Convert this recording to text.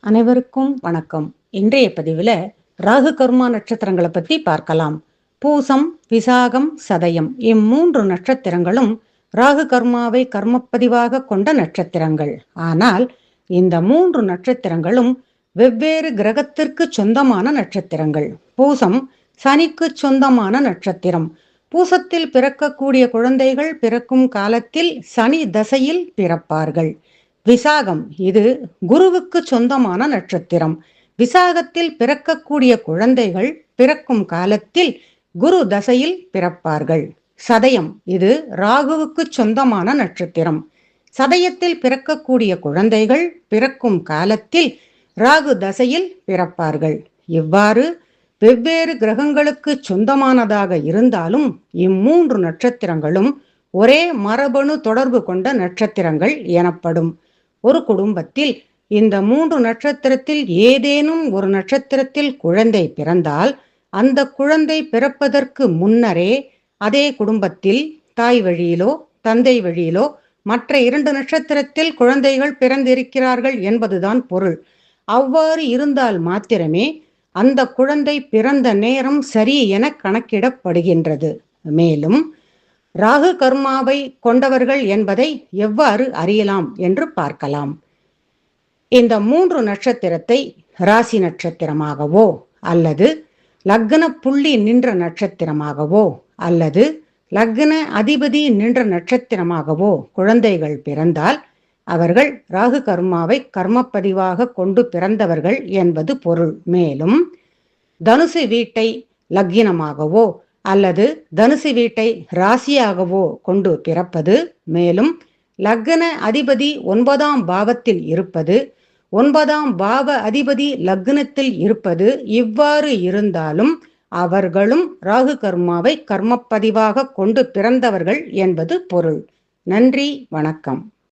அனைவருக்கும் வணக்கம். இன்றைய பதிவில் ராகு கர்மா நட்சத்திரங்களை பற்றி பார்க்கலாம். பூசம், விசாகம், சதயம் இம்மூன்று நட்சத்திரங்களும் ராகு கர்மாவை கர்மப்பதிவாக கொண்ட நட்சத்திரங்கள். ஆனால் இந்த மூன்று நட்சத்திரங்களும் வெவ்வேறு கிரகத்திற்கு சொந்தமான நட்சத்திரங்கள். பூசம் சனிக்கு சொந்தமான நட்சத்திரம். பூசத்தில் பிறக்கக்கூடிய குழந்தைகள் பிறக்கும் காலத்தில் சனி தசையில் பிறப்பார்கள். விசாகம் இது குருவுக்கு சொந்தமான நட்சத்திரம். விசாகத்தில் பிறக்கக்கூடிய குழந்தைகள் பிறக்கும் காலத்தில் குரு தசையில் பிறப்பார்கள். சதயம் இது ராகுவுக்கு சொந்தமான நட்சத்திரம். சதயத்தில் பிறக்கக்கூடிய குழந்தைகள் பிறக்கும் காலத்தில் ராகு தசையில் பிறப்பார்கள். இவ்வாறு வெவ்வேறு கிரகங்களுக்கு சொந்தமானதாக இருந்தாலும் இம்மூன்று நட்சத்திரங்களும் ஒரே மரபணு தொடர்பு கொண்ட நட்சத்திரங்கள் எனப்படும். ஒரு குடும்பத்தில் இந்த மூன்று நட்சத்திரத்தில் ஏதேனும் ஒரு நட்சத்திரத்தில் குழந்தை பிறந்தால் அந்த குழந்தை பிறப்பதற்கு முன்னரே அதே குடும்பத்தில் தாய் வழியிலோ தந்தை வழியிலோ மற்ற இரண்டு நட்சத்திரத்தில் குழந்தைகள் பிறந்திருக்கிறார்கள் என்பதுதான் பொருள். அவ்வாறு இருந்தால் மாத்திரமே அந்த குழந்தை பிறந்த நேரம் சரி என கணக்கிடப்படுகின்றது. மேலும் ராகு கர்மாவை கொண்டவர்கள் என்பதை எவ்வாறு அறியலாம் என்று பார்க்கலாம். இந்த மூன்று நட்சத்திரத்தை ராசி நட்சத்திரமாகவோ அல்லது லக்ன புள்ளி நின்ற நட்சத்திரமாகவோ அல்லது லக்ன அதிபதி நின்ற நட்சத்திரமாகவோ குழந்தைகள் பிறந்தால் அவர்கள் ராகு கர்மாவை கர்மப்பதிவாக கொண்டு பிறந்தவர்கள் என்பது பொருள். மேலும் தனுசு வீட்டை லக்னமாகவோ அல்லது தனுசு வீட்டை ராசியாகவோ கொண்டு பிறப்பது, மேலும் லக்ன அதிபதி 9ஆம் பாவத்தில் இருப்பது, 9ஆம் பாவ அதிபதி லக்னத்தில் இருப்பது, இவ்வாறு இருந்தாலும் அவர்களும் ராகு கர்மாவை கர்மப்பதிவாக கொண்டு பிறந்தவர்கள் என்பது பொருள். நன்றி, வணக்கம்.